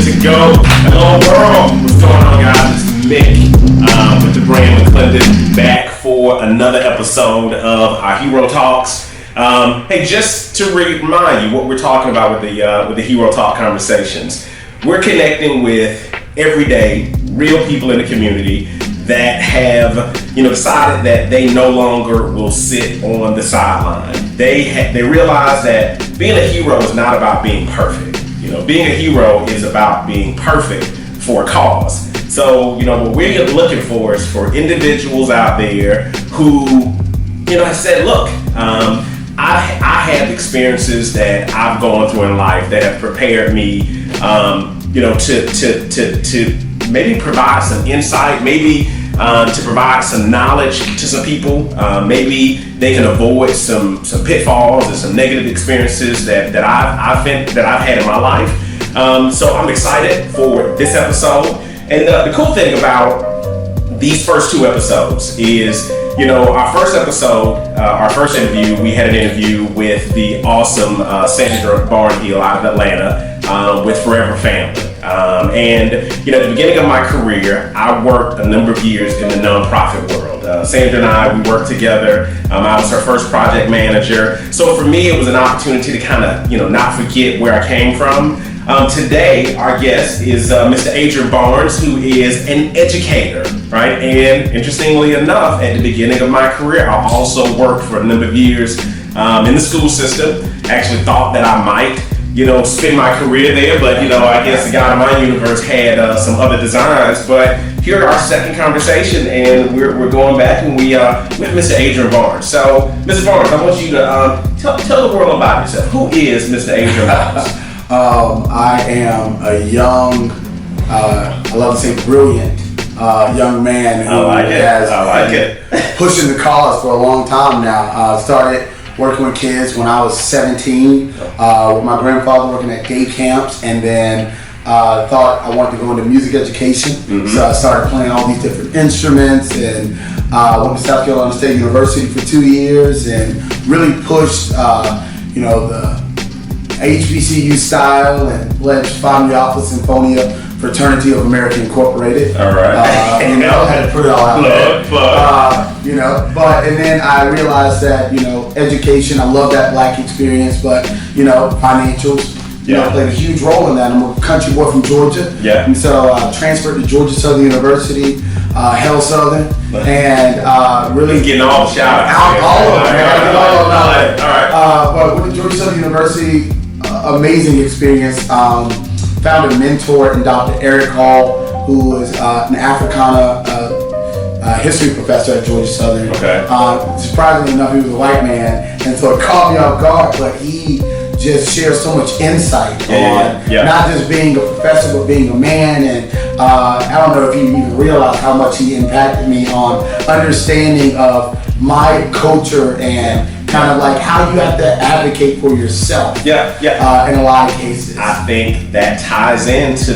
good to go. Hello world, what's going on guys? It's Mick with TheBrandMcClendon back for another episode of our Hero Talks. Hey, just to remind you what we're talking about with the Hero Talk conversations. We're connecting with everyday real people in the community that have, decided that they no longer will sit on the sideline. They realize that being a hero is not about being perfect. Being a hero is about being perfect for a cause. So, what we're looking for is for individuals out there who, have said, look, I have experiences that I've gone through in life that have prepared me, to maybe provide some insight, maybe to provide some knowledge to some people. Maybe they can avoid some pitfalls and some negative experiences that I've had in my life. So I'm excited for this episode. And the cool thing about these first two episodes is, our first episode, our first interview, we had an interview with the awesome Adrian Barnes out of Atlanta with Forever Family. And at the beginning of my career, I worked a number of years in the nonprofit world. Sandra and I, we worked together. I was her first project manager. So for me, it was an opportunity to kind of, not forget where I came from. Today, our guest is Mr. Adrian Barnes, who is an educator, right? And interestingly enough, at the beginning of my career, I also worked for a number of years in the school system. Actually thought that I might spend my career there, but I guess the God of my universe had some other designs. But here our second conversation, and we're going back, and we with Mr. Adrian Barnes. So, Mr. Barnes, I want you to tell the world about yourself. Who is Mr. Adrian Barnes? I am a young, I love to say brilliant, young man who has been pushing the cause for a long time now. Started working with kids when I was 17 with my grandfather, working at day camps, and then thought I wanted to go into music education. Mm-hmm. So I started playing all these different instruments, and went to South Carolina State University for 2 years and really pushed the HBCU style and led Phi Mu Alpha Sinfonia Fraternity of America Incorporated. All right. Had to put it all out there. But and then I realized that education, I love that black experience, but financials played a huge role in that. I'm a country boy from Georgia, and so I transferred to Georgia Southern University, Hell Southern, and really getting all the shout outs. All of them. All right. But with Georgia Southern University, amazing experience. Found a mentor in Dr. Eric Hall, who was an Africana history professor at Georgia Southern. Okay. Surprisingly enough, he was a white man, and so it caught me off guard. But he just shares so much insight on not just being a professor, but being a man. And I don't know if you even realize how much he impacted me on understanding of my culture and kind of like how you have to advocate for yourself. In a lot of cases. I think that ties into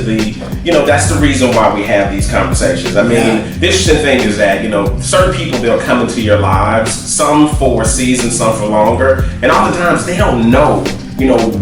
that's the reason why we have these conversations. I mean, the interesting thing is that, certain people, they'll come into your lives, some for a season, some for longer, and oftentimes they don't know,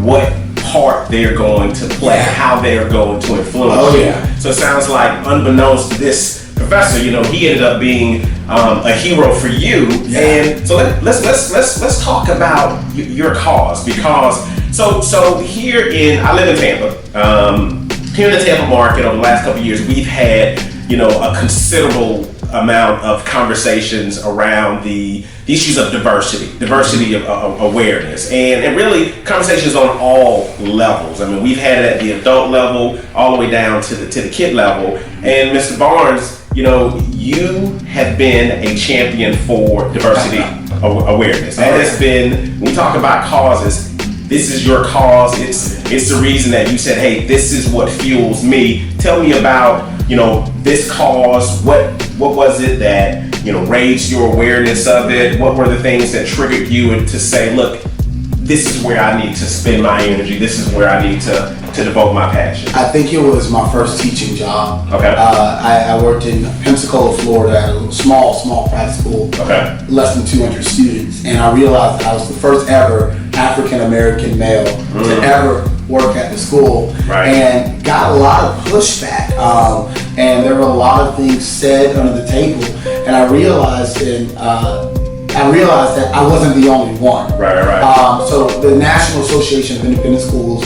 what part they're going to play, how they're going to influence you. So it sounds like, unbeknownst to this professor, he ended up being a hero for you. And so let's talk about your cause, because so here I live in Tampa. Here in the Tampa market over the last couple of years, we've had a considerable amount of conversations around the issues of diversity of awareness, and really conversations on all levels. I mean, we've had it at the adult level all the way down to the kid level. And Mr. Barnes, you have been a champion for diversity awareness. That has been, when we talk about causes, this is your cause. It's the reason that you said, hey, this is what fuels me. Tell me about, this cause. What was it that, raised your awareness of it? What were the things that triggered you to say, look, this is where I need to spend my energy. This is where I need to devote my passion? I think it was my first teaching job. Okay. I worked in Pensacola, Florida at a small private school. Okay. Less than 200 students. And I realized I was the first ever African American male to ever work at the school, right. and got a lot of pushback. And there were a lot of things said under the table, and I realized that I wasn't the only one. Right. So the National Association of Independent Schools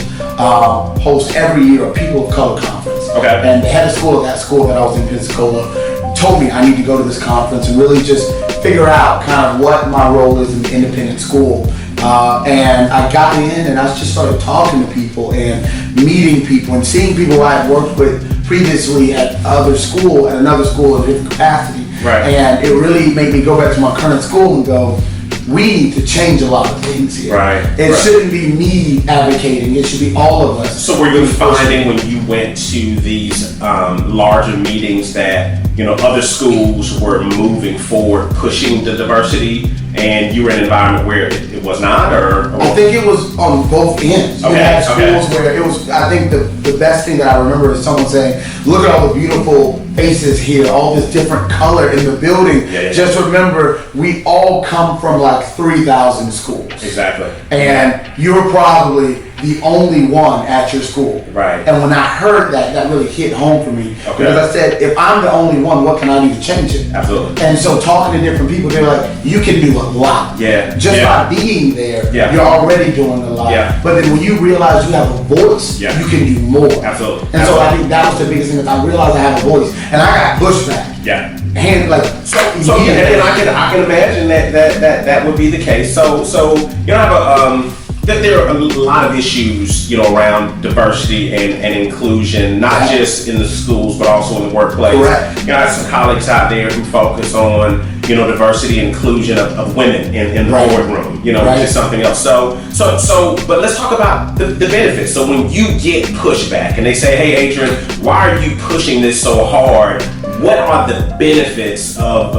hosts every year a People of Color Conference. Okay. And the head of school of that school that I was in, Pensacola, told me I need to go to this conference and really just figure out kind of what my role is in the independent school. And I got in and I just started talking to people and meeting people and seeing people I had worked with previously at another school in a different capacity. Right. And it really made me go back to my current school and go, we need to change a lot of things here. Right. It shouldn't be me advocating, it should be all of us. So were you finding when you went to these larger meetings that, other schools were moving forward, pushing the diversity, and you were in an environment where it was not, or? I think it was on both ends. You had schools where it was, I think the best thing that I remember is someone saying, look at all the beautiful faces here, all this different color in the building. Yeah. Just remember, we all come from like 3,000 schools. Exactly. And you're probably the only one at your school. Right. And when I heard that, that really hit home for me. Okay. Because I said, if I'm the only one, what can I do to change it? Absolutely. And so talking to different people, they're like, you can do a lot. Yeah. Just by being there, Yeah. you're already doing a lot. Yeah. But then when you realize you have a voice, Yeah. you can do more. Absolutely. And so I think that was the biggest thing, is I realized I have a voice. And I got pushback. Yeah. And like, So and I can imagine that would be the case. So that there are a lot of issues, around diversity and inclusion, not just in the schools but also in the workplace. Correct. I have some colleagues out there who focus on, diversity and inclusion of women in the boardroom, which is something else. So, but let's talk about the benefits. So when you get pushback and they say, hey, Adrian, why are you pushing this so hard? What are the benefits of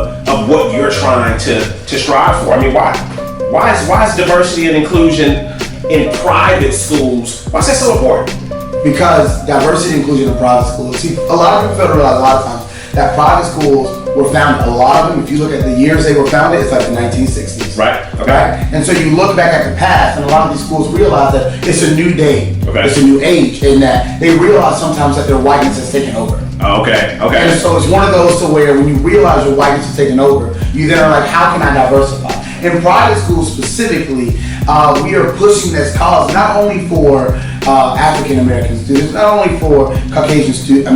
what you're trying to strive for? I mean, why is diversity and inclusion in private schools, why is that so important? Because diversity and inclusion in private schools, see, a lot of people fail to realize a lot of times that private schools were founded, a lot of them, if you look at the years they were founded, it's like the 1960s. Right, okay. Right? And so you look back at the past, and a lot of these schools realize that it's a new day, it's a new age, and that they realize sometimes that their whiteness has taken over. Okay. And so it's one of those to where when you realize your whiteness has taken over, you then are like, how can I diversify? In private schools specifically, we are pushing this cause not only for African American students, not only for Caucasian students,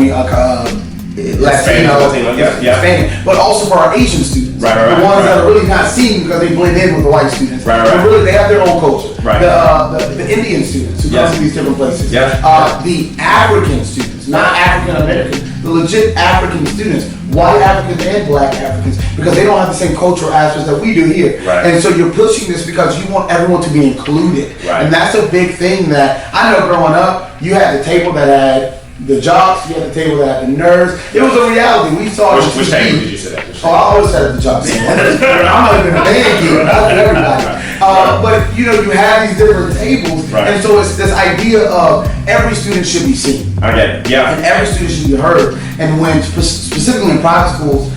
Latino, Hispanic, but also for our Asian students. The ones that are really not seen because they blend in with the white students. But really, they have their own culture. The Indian students who come to these different places. The African students, not African American, the legit African students, white Africans and black Africans, because they don't have the same cultural aspects that we do here. And so you're pushing this because you want everyone to be included. And that's a big thing that I know growing up, you had the table that had the jocks, you had the table that had the nerds. It was a reality. We saw it. Which table did you sit at? Oh, I always sat at the jocks. I'm not even a band geek, not for everybody. But you have these different tables, and so it's this idea of every student should be seen. I get it. Yeah. And every student should be heard. And when specifically in private schools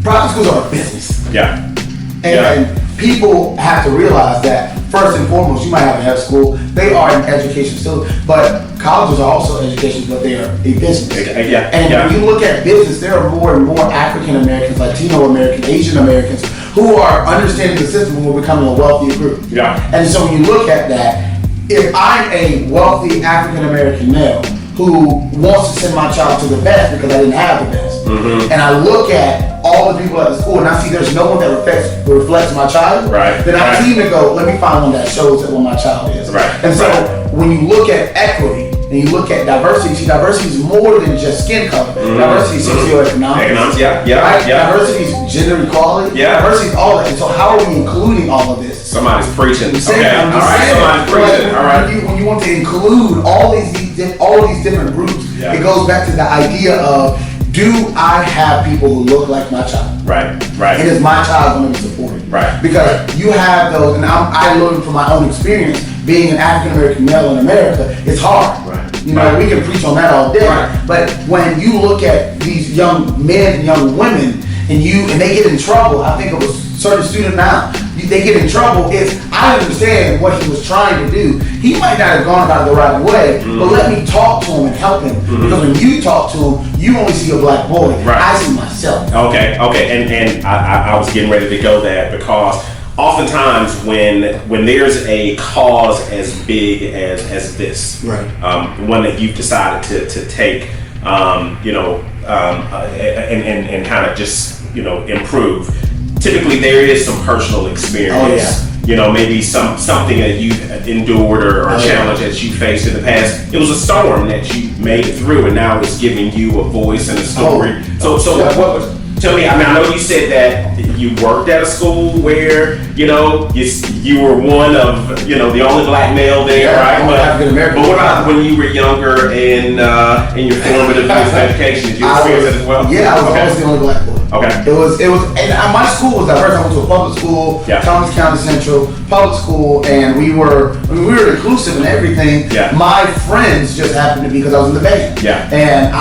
are a business. Yeah. And people have to realize that first and foremost, you might have a head school. They are an education still, but colleges are also education, but they are a business. When you look at business, there are more and more African Americans, Latino Americans, Asian Americans who are understanding the system and we're becoming a wealthier group. And so when you look at that, if I'm a wealthy African American male who wants to send my child to the best because I didn't have the best, and I look at all the people at the school and I see there's no one that reflects my child, then I seem to go, let me find one that shows that what my child is. And so when you look at equity and you look at diversity, see, diversity is more than just skin color. Diversity is socioeconomic. Diversity is gender equality. Diversity is all that. And so how are we including all of this? Somebody's preaching. Somebody's preaching. When you want to include all these different groups, it goes back to the idea of, do I have people who look like my child? And is my child going to be supported? Because you have those, and I learned from my own experience, being an African American male in America, it's hard. We can preach on that all day. But when you look at these young men and young women, and they get in trouble, I think of a certain student now. they get in trouble is I understand what he was trying to do. He might not have gone about it the right way, but let me talk to him and help him. Because when you talk to him, you only see a black boy. Right. I see myself. Okay. And I was getting ready to go there because oftentimes when there's a cause as big as this, right, one that you've decided to take, and kind of just improve. Typically, there is some personal experience. Oh, yeah. Maybe something that you endured or a challenge that you faced in the past. It was a storm that you made it through, and now it's giving you a voice and a story. So what was? Tell me. I mean, I know you said that you worked at a school where you were one of the only black male there, right? But what about when you were younger and in your formative years of education? Did you experience that as well? Yeah, I was always the only black boy. Okay. It was, and my school was diverse. I went to a public school, Thomas County Central public school, and we were inclusive in everything. Yeah. My friends just happened to be because I was in the band. Yeah. And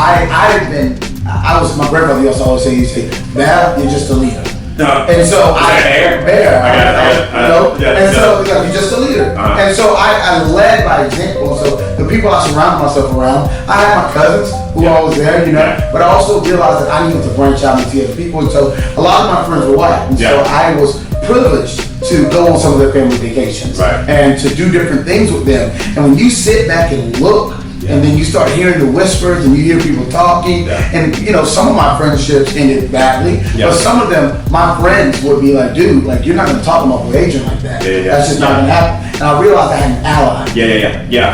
I was my grandfather used to always say, "Val, you're just a leader." And so you're just a leader. And so I led by example. So the people I surrounded myself around, I had my cousins who were always there, but I also realized that I needed to branch out and see other people. And so a lot of my friends were white. And so I was privileged to go on some of their family vacations and to do different things with them. And when you sit back and look, and then you start hearing the whispers and you hear people talking, and some of my friendships ended badly, but some of them, my friends would be like, dude, like you're not gonna talk about with Adrian like that. That's just not gonna happen. And I realized I had an ally.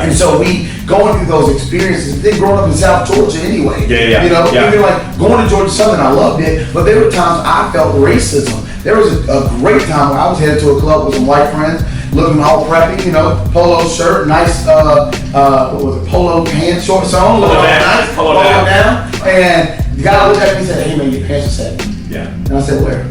And so we going through those experiences, then growing up in South Georgia anyway. Even like going to Georgia Southern, I loved it, but there were times I felt racism. There was a great time when I was headed to a club with some white friends, looking all preppy, polo shirt, nice, polo pants, shorts on, polo down. And the guy looked at me and said, "Hey man, your pants are sagging." And I said, "Where?"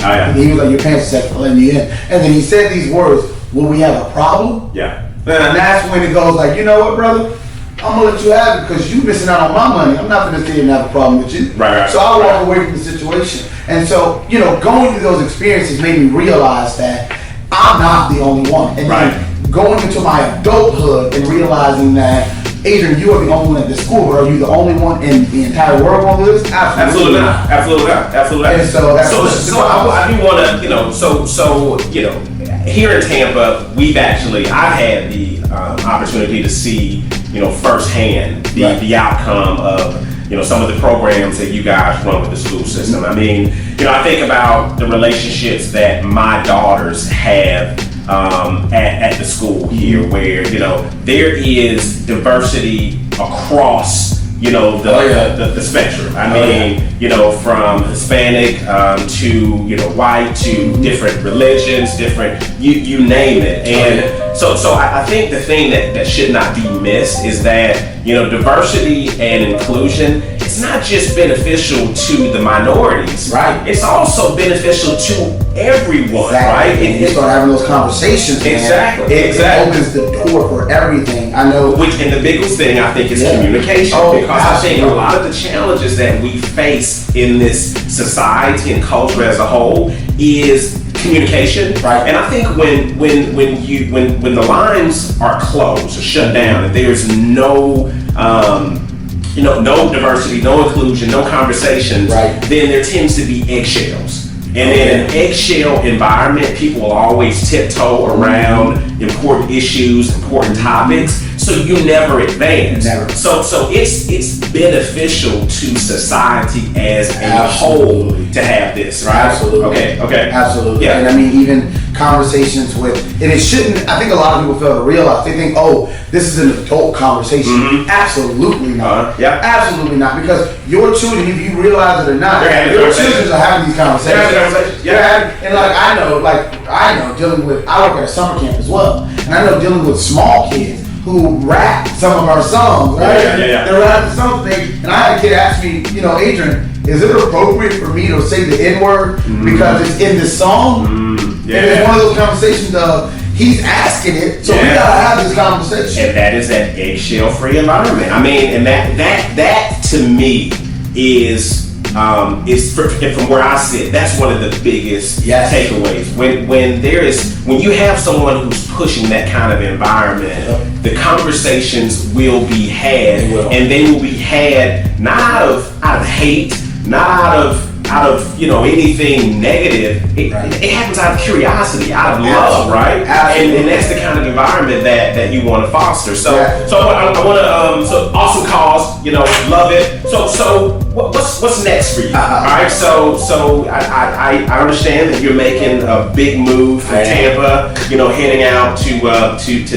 And he was like, "Your pants are sagging for letting you in." And then he said these words, "Will we have a problem?" And that's when it goes like, you know what, brother? I'm gonna let you have it because you missing out on my money. I'm not gonna sit here and have a problem with you. So I walk away from the situation. And so, going through those experiences made me realize that I'm not the only one. And then going into my adulthood and realizing that, Adrian, you are the only one at this school, but are you the only one in the entire world on this? Absolutely not. Absolutely not. And so that's I do want to, here in Tampa, I've had the opportunity to see, firsthand the outcome of some of the programs that you guys run with the school system. I mean, I think about the relationships that my daughters have at the school here, where there is diversity across the spectrum. I mean, from Hispanic to white to different religions, different you name it. And so I think the thing that should not be missed is that diversity and inclusion, it's not just beneficial to the minorities, it's also beneficial to everyone, right? And you start having those conversations, exactly. It opens the door for everything. I know. And the biggest thing I think is communication, because I think a lot of the challenges that we face in this society and culture as a whole is communication, And I think when the lines are closed or shut down, and there's no no diversity, no inclusion, no conversations, then there tends to be eggshells. And in an eggshell environment, people will always tiptoe around important issues, important topics, so you never advance. So it's beneficial to society as a whole to have this, right? Absolutely. Okay. Absolutely. And I mean, even conversations with, and it shouldn't, I think a lot of people fail to realize, they think, oh, this is an adult conversation. Absolutely not. Absolutely not, because your children, if you realize it or not, your children are having these conversations. And I know dealing with, I work at a summer camp as well, and I know dealing with small kids who rap some of our songs, They're rapping something, and I had a kid ask me, Adrian, is it appropriate for me to say the N-word because it's in this song? And it's one of those conversations of, he's asking it, so we gotta have this conversation. And that is that eggshell-free environment. I mean, and that to me is is from where I sit. That's one of the biggest takeaways. When you have someone who's pushing that kind of environment, the conversations will be had, and they will be had not out of hate, not out of anything negative. It happens out of curiosity, out of love, right? And that's the kind of environment that you want to foster. So I want to so awesome cause, love it. So what's next for you? All right. So I understand that you're making a big move from Tampa, heading out to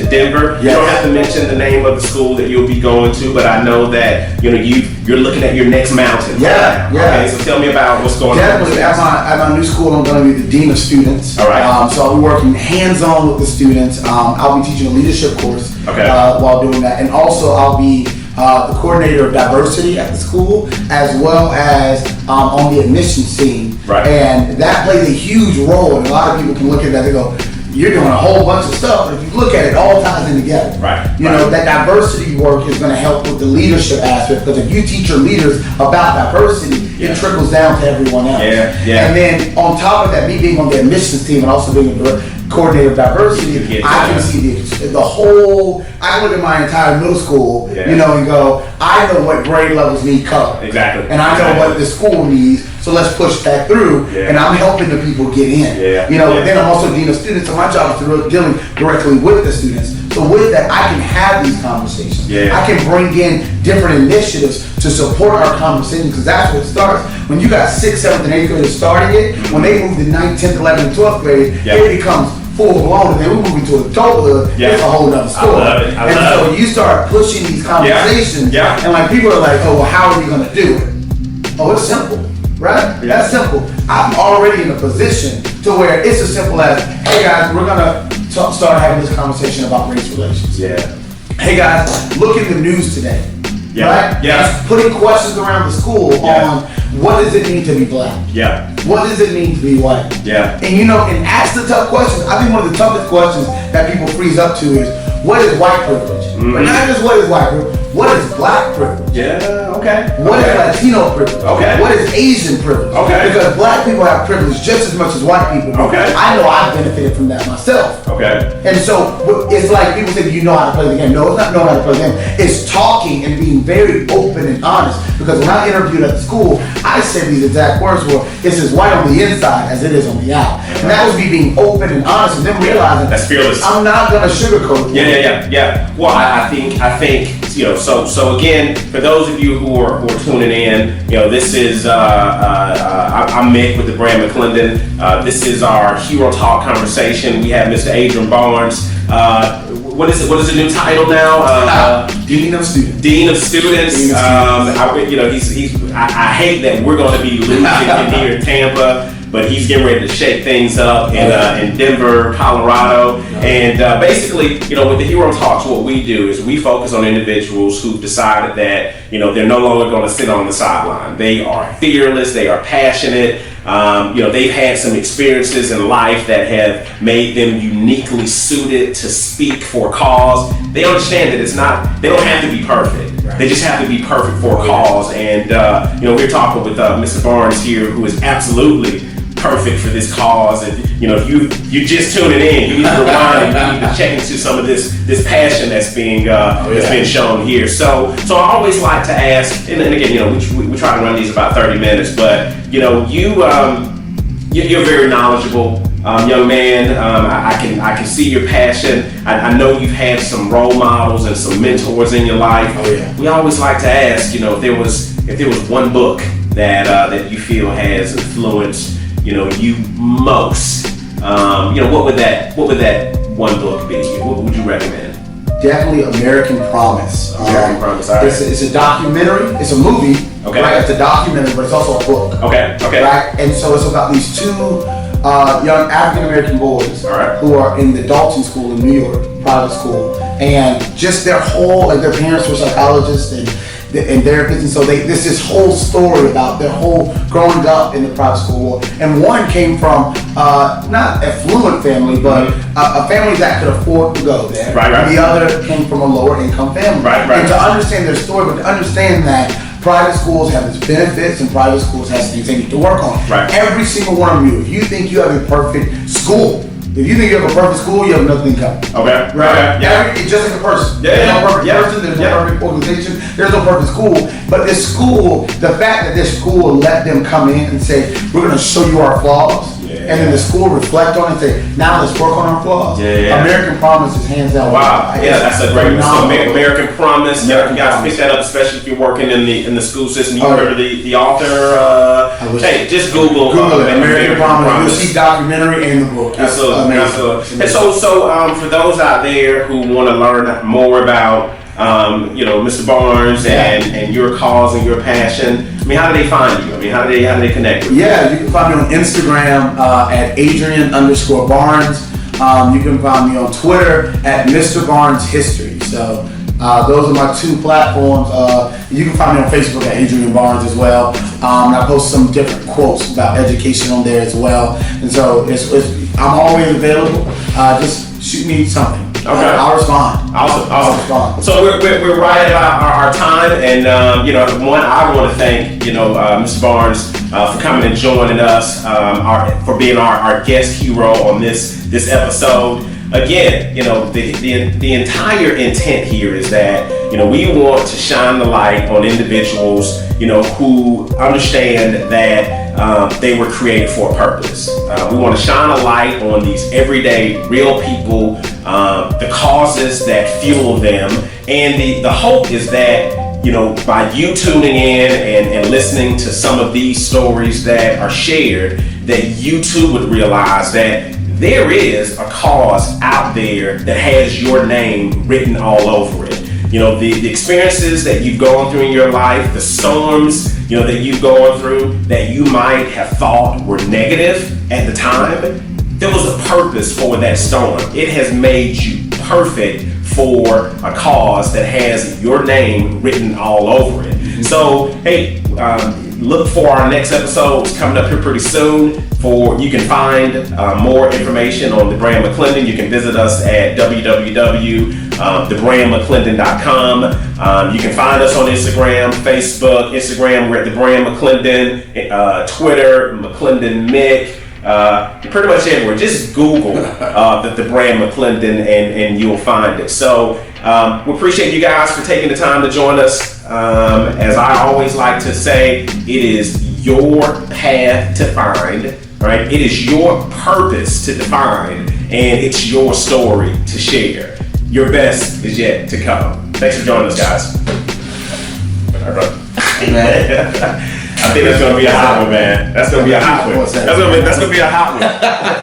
Denver. You don't have to mention the name of the school that you'll be going to, but I know that you're looking at your next mountain. Yeah. Okay, so tell me about what's going on. Definitely, at my new school, I'm going to be the Dean of Students. All right. So I'll be working hands-on with the students. I'll be teaching a leadership course while doing that. And also, I'll be the coordinator of diversity at the school, as well as on the admissions team. Right. And that plays a huge role. And a lot of people can look at that and go, you're doing a whole bunch of stuff, but if you look at it, all ties in together. Right. That diversity work is going to help with the leadership aspect, because if you teach your leaders about diversity, it trickles down to everyone else. And then on top of that, me being on the admissions team and also being a coordinator of diversity, I can see the whole. I look at my entire middle school, and go, I know what grade levels need color. Exactly. And I know what the school needs. So let's push that through, and I'm helping the people get in. But then I'm also Dean of Students, so my job is dealing directly with the students. So with that, I can have these conversations. I can bring in different initiatives to support our conversation, because that's what starts. When you got 6th, 7th, and 8th graders starting it, when they move to 9th, 10th, 11th, and 12th grade, it becomes full blown, and then we move into adulthood. It's a whole nother story. I love it. You start pushing these conversations, and like people are like, oh, well, how are we going to do it? Oh, it's simple. Right? That's simple. I'm already in a position to where it's as simple as, hey guys, we're gonna start having this conversation about race relations. Hey guys, look in the news today. Right? Just putting questions around the school on what does it mean to be black? What does it mean to be white? And ask the tough questions. I think one of the toughest questions that people freeze up to is, what is white privilege? But not just what is white privilege, what is black privilege? What is Latino privilege? What is Asian privilege? Because black people have privilege just as much as white people do. I know I've benefited from that myself. And so it's like people say, do you know how to play the game? No, it's not knowing how to play the game. It's talking and being very open and honest. Because when I interviewed at the school, I said these exact words were, it's as white on the inside as it is on the out. And that was me being open and honest, and then realizing that's fearless. I'm not gonna sugarcoat it. Well, I think so again, for those of you who are tuning in, this is I'm Mick with TheBrandMcClendon. This is our HeroTalk conversation. We have Mr. Adrian Barnes. What is the new title now? Dean of Students. Dean of Students. I hate that we're going to be losing him here in Tampa, but he's getting ready to shake things up in Denver, Colorado. And basically, with the Hero Talks, what we do is we focus on individuals who've decided that, they're no longer going to sit on the sideline. They are fearless, they are passionate. They've had some experiences in life that have made them uniquely suited to speak for a cause. They understand that they don't have to be perfect. They just have to be perfect for a cause. And, we're talking with Mr. Barnes here, who is absolutely perfect for this cause. And if you just tuning in, you need to rewind and you need to check into some of this passion that's being been shown here. So I always like to ask, and again, we try to run these about 30 minutes, but you're very knowledgeable. Young man, I can see your passion. I know you've had some role models and some mentors in your life. We always like to ask, if there was one book that you feel has influenced you most, what would that one book be? What would you recommend? Definitely American Promise. American Promise. All right. It's a documentary. It's a movie. Right? It's a documentary, but it's also a book. Right? And so it's about these two young African American boys who are in the Dalton School in New York, private school, and just their whole, their parents were psychologists and therapists, and so this whole story about their whole growing up in the private school world. And one came from not affluent family, but a family that could afford to go there. The other came from a lower income family. And to understand their story, but to understand that Private schools have its benefits and private schools has things they need to work on. Right. Every single one of you, if you think you have a perfect school, if you think you have a perfect school, you have nothing coming. Okay. Right? Okay. Yeah. It's just like a person. Yeah. There's no perfect Yeah. person, there's Yeah. no perfect organization, there's no perfect school. But this school, the fact that this school let them come in and say, we're going to show you our flaws. Yeah. And then the school reflect on it and say, now let's work on our flaws. Yeah. American Promise is hands down. Wow. Yeah, that's a great one. So American Promise. American You guys Promise. pick that up, especially if you're working in the school system. You Oh, heard of the author? Hey, just Google it. American Promise. You'll see documentary and the book. It's Absolutely. amazing. Absolutely. And so for those out there who want to learn more about Mr. Barnes and your cause and your passion, I mean, how do they find you? I mean, how do they connect with you? Yeah, you can find me on Instagram at Adrian_Barnes. You can find me on Twitter at Mr. Barnes History. So those are my two platforms. You can find me on Facebook at Adrian Barnes as well. And I post some different quotes about education on there as well. And so I'm always available. Just shoot me something. Okay. I'll respond. Awesome. I'll respond. So we're right at our time, and one, I want to thank Mr. Barnes for coming and joining us, for being our guest hero on this episode. Again, the entire intent here is that we want to shine the light on individuals who understand that they were created for a purpose. We want to shine a light on these everyday real people, the causes that fuel them, and the hope is that by you tuning in and listening to some of these stories that are shared, that you too would realize that there is a cause out there that has your name written all over it. The experiences that you've gone through in your life, the storms, that you've gone through that you might have thought were negative at the time, there was a purpose for that storm. It has made you perfect for a cause that has your name written all over it. Mm-hmm. So, hey, look for our next episodes coming up here pretty soon. You can find more information on TheBrandMcClendon. You can visit us at www.TheBrandMcClendon.com. You can find us on Instagram, Facebook. Instagram, we're at TheBrandMcClendon. Twitter, McClendon Mick. Pretty much everywhere. Just Google TheBrandMcClendon and you'll find it. So we appreciate you guys for taking the time to join us. As I always like to say, it is your path to find, right? It is your purpose to define, and it's your story to share. Your best is yet to come. Thanks for joining us, guys. All right. I think that's gonna be a hot one, man. That's gonna be a hot one. That's gonna be a hot one.